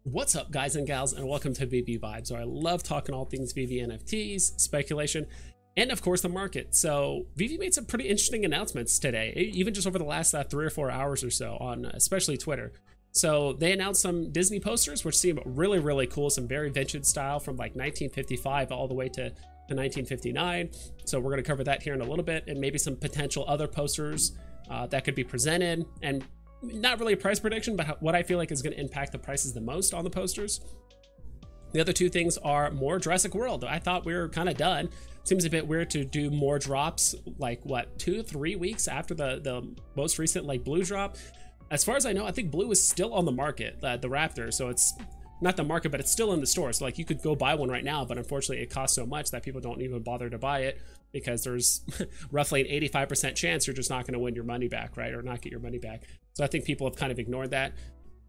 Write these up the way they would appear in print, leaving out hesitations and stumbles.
What's up, guys and gals, and welcome to Veve Vibes, where I love talking all things Veve NFTs, speculation, and of course the market. So Veve made some pretty interesting announcements today, even just over the last 3 or 4 hours or so on especially Twitter. So they announced some Disney posters, which seem really, really cool, some very vintage style from like 1955 all the way to 1959. So we're going to cover that here in a little bit, and maybe some potential other posters that could be presented, and not really a price prediction, but what I feel like is going to impact the prices the most on the posters. The other two things are more Jurassic World. I thought we were kind of done. Seems a bit weird to do more drops like what, 2-3 weeks after the most recent like blue drop. As far as I know, I think blue is still on the market, the Raptor. So it's not the market, but it's still in the store. So like you could go buy one right now, but unfortunately it costs so much that people don't even bother to buy it, because there's roughly an 85% chance you're just not going to win your money back, right? Or not get your money back. So I think people have kind of ignored that.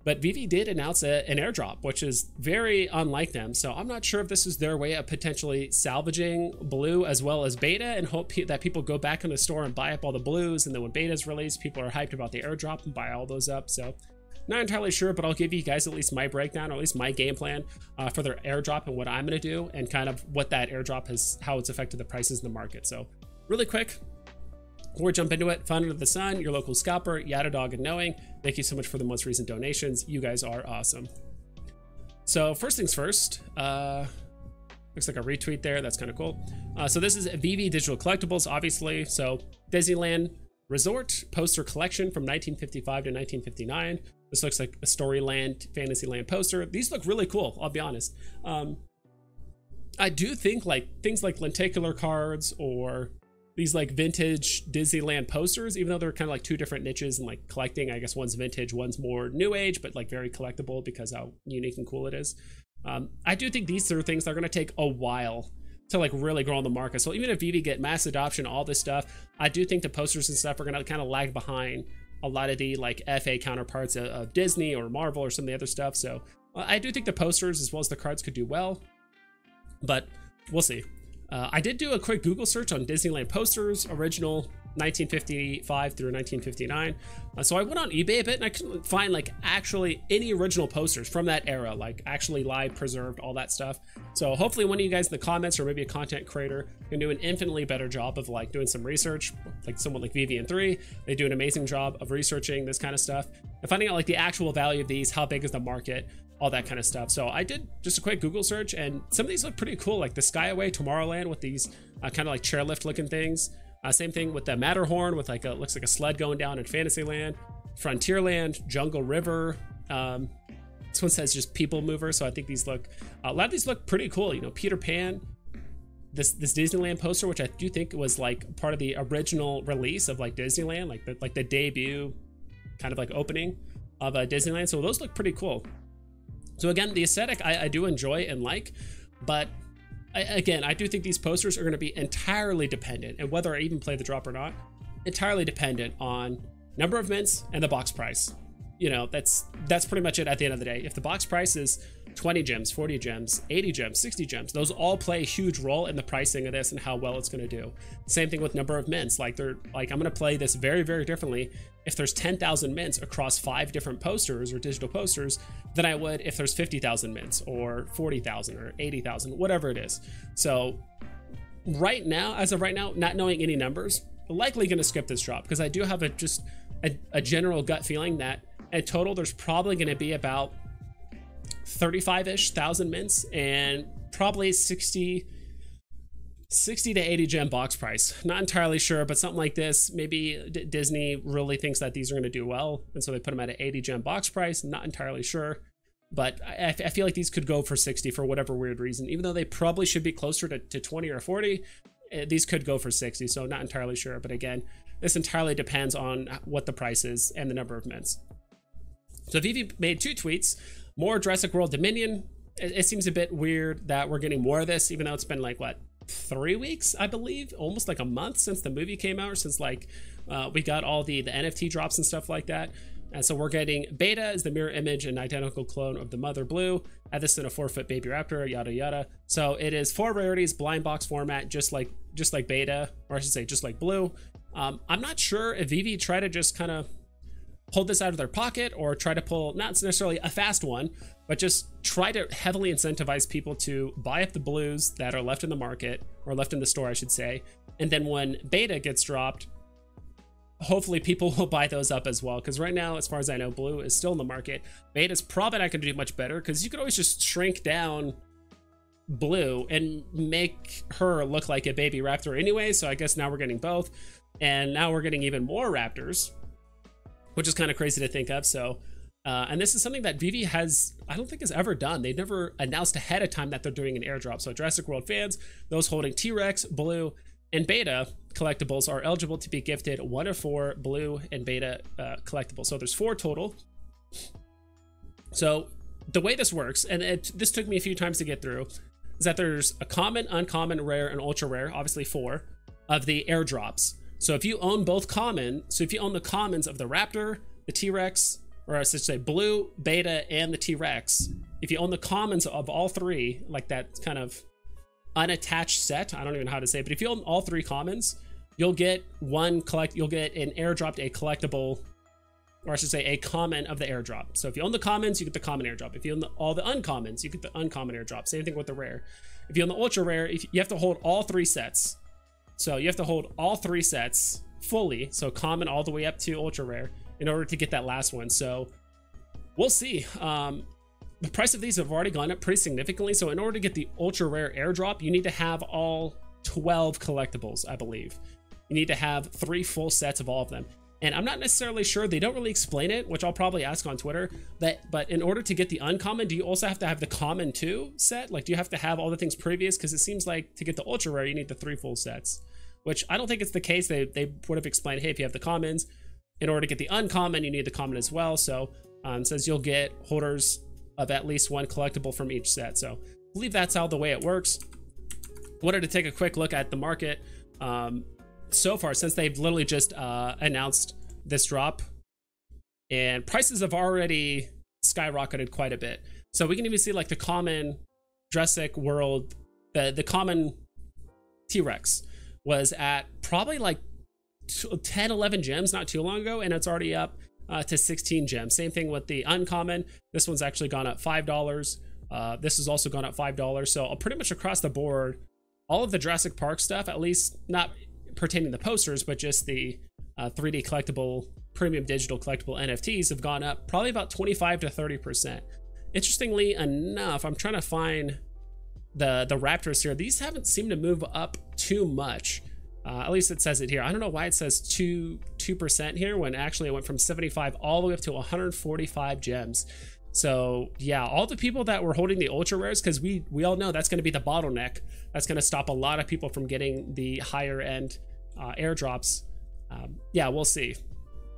But Veve did announce an airdrop, which is very unlike them. So I'm not sure if this is their way of potentially salvaging blue as well as beta, and hope that people go back in the store and buy up all the blues. And then when beta is released, people are hyped about the airdrop and buy all those up. So not entirely sure, but I'll give you guys at least my breakdown, or at least my game plan for their airdrop and what I'm going to do, and kind of what that airdrop has, how it's affected the prices in the market. So really quick, before we jump into it, Founder of the Sun, your local scalper, Yada Dog and Knowing, thank you so much for the most recent donations. You guys are awesome. So first things first, looks like a retweet there. That's kind of cool. So this is Veve Digital Collectibles, obviously. So Disneyland Resort poster collection from 1955 to 1959. This looks like a Storyland, Fantasyland poster. These look really cool, I'll be honest. I do think like things like lenticular cards or these like vintage Disneyland posters, even though they're kind of like two different niches and like collecting, I guess one's vintage, one's more new age, but like very collectible because how unique and cool it is. I do think these are things that are going to take a while to like really grow on the market. So even if Veve get mass adoption, all this stuff, I do think the posters and stuff are going to kind of lag behind a lot of the like FA counterparts of Disney or Marvel or some of the other stuff. So I do think the posters as well as the cards could do well, but we'll see. I did do a quick Google search on Disneyland posters, original 1955 through 1959. So I went on eBay a bit and I couldn't find like actually any original posters from that era, like actually live preserved, all that stuff. So hopefully one of you guys in the comments, or maybe a content creator, can do an infinitely better job of like doing some research, like someone like Veve3. They do an amazing job of researching this kind of stuff and finding out like the actual value of these, how big is the market, all that kind of stuff. So I did just a quick Google search, and some of these look pretty cool, like the Skyway Tomorrowland with these kind of like chairlift looking things. Same thing with the Matterhorn with like a, looks like a sled going down in Fantasyland. Frontierland, Jungle River. This one says just People Mover, so I think these look, a lot of these look pretty cool. You know, Peter Pan, this Disneyland poster, which I do think was like part of the original release of like Disneyland, like the debut kind of like opening of Disneyland. So those look pretty cool. So again, the aesthetic I do enjoy and like, but again, I do think these posters are going to be entirely dependent, and whether I even play the drop or not, entirely dependent on number of mints and the box price. You know, that's pretty much it at the end of the day. If the box price is 20 gems, 40 gems, 80 gems, 60 gems, those all play a huge role in the pricing of this and how well it's going to do. Same thing with number of mints. Like I'm going to play this very, very differently if there's 10,000 mints across 5 different posters or digital posters than I would if there's 50,000 mints or 40,000 or 80,000, whatever it is. So right now, as of right now, not knowing any numbers, likely going to skip this drop, because I do have a general gut feeling that in total there's probably going to be about 35-ish thousand mints and probably 60 to 80 gem box price. Not entirely sure, but something like this. Maybe Disney really thinks that these are going to do well, and so they put them at an 80 gem box price. Not entirely sure, but I feel like these could go for 60 for whatever weird reason. Even though they probably should be closer to 20 or 40, these could go for 60, so not entirely sure. But again, this entirely depends on what the price is and the number of mints. So Veve made 2 tweets. More Jurassic World Dominion. It seems a bit weird that we're getting more of this, even though it's been like, what, 3 weeks, I believe? Almost like a month since the movie came out, or since like we got all the NFT drops and stuff like that. And so we're getting beta is the mirror image and identical clone of the mother blue. Add this in a 4-foot baby raptor, yada yada. So it is 4 rarities, blind box format, just like beta, or I should say just like blue. I'm not sure if Veve tried to just kind of pull this out of their pocket or try to pull, not necessarily a fast one, but just try to heavily incentivize people to buy up the blues that are left in the market, or left in the store, I should say. And then when beta gets dropped, hopefully people will buy those up as well. Because right now, as far as I know, blue is still in the market. Beta's probably not going to do much better, because you could always just shrink down blue and make her look like a baby raptor anyway. So I guess now we're getting both. And now we're getting even more raptors, which is kind of crazy to think of. So, and this is something that Veve has, I don't think has ever done. They've never announced ahead of time that they're doing an airdrop. So Jurassic World fans, those holding T-Rex, blue, and beta collectibles are eligible to be gifted 1 of 4 blue and beta collectibles. So there's 4 total. So the way this works, and this took me a few times to get through, is that there's a common, uncommon, rare, and ultra rare, obviously 4, of the airdrops. So if you own both common, so if you own the commons of the Raptor, the T-Rex, or I should say blue, beta, and the T-Rex, if you own the commons of all 3, like that kind of unattached set, I don't even know how to say it, but if you own all 3 commons, you'll get you'll get an airdropped a collectible, or I should say a common of the airdrop. So if you own the commons, you get the common airdrop. If you own all the uncommons, you get the uncommon airdrop. Same thing with the rare. If you own the ultra rare, you have to hold all 3 sets. So you have to hold all 3 sets fully, so common all the way up to ultra rare, in order to get that last one. So we'll see. The price of these have already gone up pretty significantly. So in order to get the ultra rare airdrop, you need to have all 12 collectibles, I believe. You need to have 3 full sets of all of them. And I'm not necessarily sure, they don't really explain it, which I'll probably ask on Twitter, but in order to get the uncommon, do you also have to have the common 2 set? Like, do you have to have all the things previous? Because it seems like to get the ultra rare, you need the 3 full sets, which I don't think it's the case. They would have explained, hey, if you have the commons, in order to get the uncommon, you need the common as well. So it says you'll get holders of at least 1 collectible from each set. So I believe that's how the way it works. Wanted to take a quick look at the market. So far, since they've literally just announced this drop, and prices have already skyrocketed quite a bit. So we can even see like the common Jurassic World, the common T-Rex was at probably like 10, 11 gems not too long ago, and it's already up to 16 gems. Same thing with the uncommon. This one's actually gone up $5. This has also gone up $5. So pretty much across the board, all of the Jurassic Park stuff, at least not pertaining to posters, but just the 3D collectible, premium digital collectible NFTs have gone up probably about 25 to 30%. Interestingly enough, I'm trying to find the Raptors here. These haven't seemed to move up too much. At least it says it here. I don't know why it says 2% here when actually it went from 75 all the way up to 145 gems. So yeah, all the people that were holding the ultra rares, because we all know that's going to be the bottleneck. That's going to stop a lot of people from getting the higher end airdrops. Yeah, we'll see.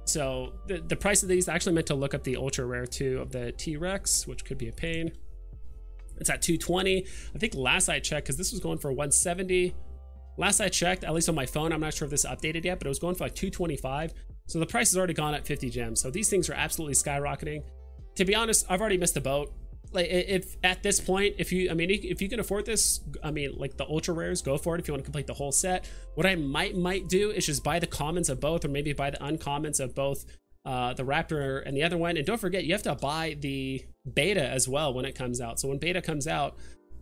So the price of these, I actually meant to look up the ultra rare too of the T-Rex, which could be a pain. It's at 220. I think last I checked, because this was going for 170. Last I checked, at least on my phone, I'm not sure if this is updated yet, but it was going for like 225. So the price has already gone up 50 gems. So these things are absolutely skyrocketing. To be honest, I've already missed the boat. Like, if at this point, if you can afford this, I mean, like the ultra rares, go for it if you want to complete the whole set. What I might do is just buy the commons of both, or maybe buy the uncommons of both the Raptor and the other one. And don't forget, you have to buy the beta as well when it comes out. So when beta comes out,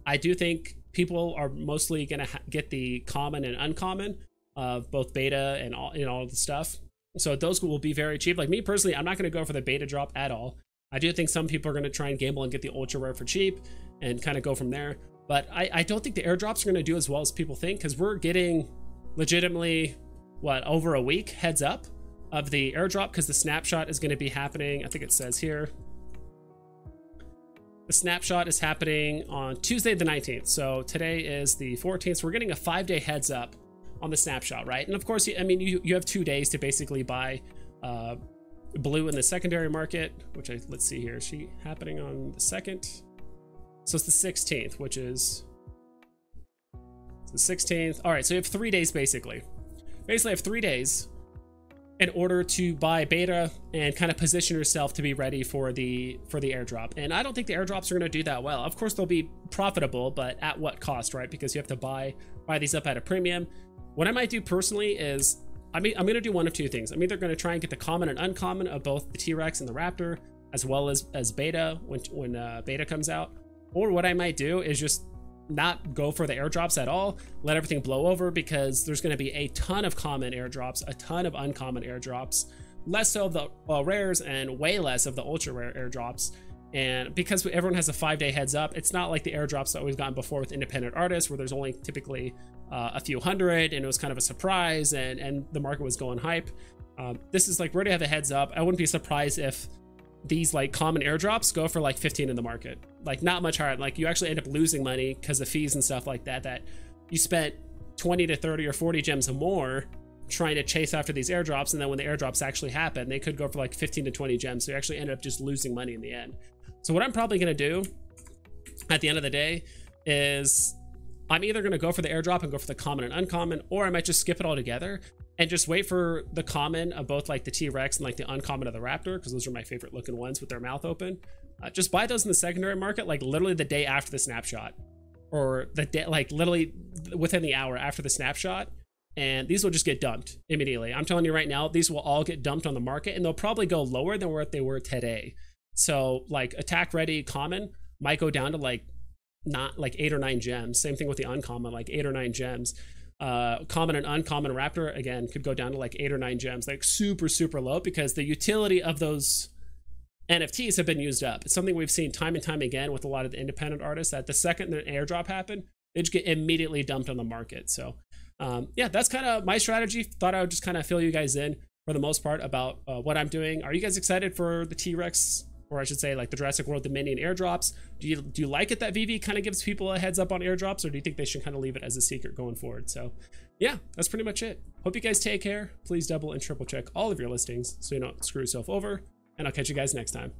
I do think people are mostly gonna get the common and uncommon of both beta and all the stuff. So those will be very cheap. Like me personally, I'm not gonna go for the beta drop at all. I do think some people are going to try and gamble and get the ultra rare for cheap and kind of go from there. But I don't think the airdrops are going to do as well as people think, because we're getting legitimately, what, over a week heads up of the airdrop, because the snapshot is going to be happening. I think it says here. The snapshot is happening on Tuesday the 19th. So today is the 14th. So we're getting a 5-day heads up on the snapshot, right? And of course, I mean, you have 2 days to basically buy blue in the secondary market, which let's see here, is she happening on the 2nd? So it's the 16th, which is the 16th. All right, so you have 3 days basically have 3 days in order to buy beta and kind of position yourself to be ready for the airdrop. And I don't think the airdrops are going to do that well. Of course they'll be profitable, but at what cost, right? Because you have to buy these up at a premium. What I might do personally is I'm going to do one of two things. I'm either going to try and get the common and uncommon of both the T-Rex and the Raptor, as well as beta when beta comes out. Or what I might do is just not go for the airdrops at all, let everything blow over, because there's going to be a ton of common airdrops, a ton of uncommon airdrops, less so of the rares and way less of the ultra rare airdrops. And because everyone has a 5-day heads up, it's not like the airdrops that we've gotten before with independent artists, where there's only typically a few hundred, and it was kind of a surprise, and the market was going hype. This is like, we already have the heads up. I wouldn't be surprised if these like common airdrops go for like 15 in the market, like not much higher. Like you actually end up losing money because of fees and stuff like that, that you spent 20 to 30 or 40 gems or more trying to chase after these airdrops, and then when the airdrops actually happen, they could go for like 15 to 20 gems, so you actually end up just losing money in the end. So what I'm probably going to do at the end of the day is I'm either going to go for the airdrop and go for the common and uncommon, or I might just skip it all together and just wait for the common of both like the T-Rex and like the uncommon of the Raptor, because those are my favorite looking ones with their mouth open. Just buy those in the secondary market, like literally the day after the snapshot, or the day, like literally within the hour after the snapshot. And these will just get dumped immediately. I'm telling you right now, these will all get dumped on the market, and they'll probably go lower than what they were today. So like attack ready common might go down to like not like 8 or 9 gems. Same thing with the uncommon, like 8 or 9 gems. Common and uncommon Raptor again could go down to like 8 or 9 gems, like super low, because the utility of those NFTs have been used up. It's something we've seen time and time again with a lot of the independent artists, that the second an airdrop happened, they just get immediately dumped on the market. So yeah, that's kind of my strategy. Thought I would just kind of fill you guys in for the most part about what I'm doing. Are you guys excited for the T-Rex, or I should say like the Jurassic World Dominion airdrops? Do you like it that Veve kind of gives people a heads up on airdrops, or do you think they should kind of leave it as a secret going forward? So yeah, that's pretty much it. Hope you guys take care. Please double and triple check all of your listings so you don't screw yourself over, and I'll catch you guys next time.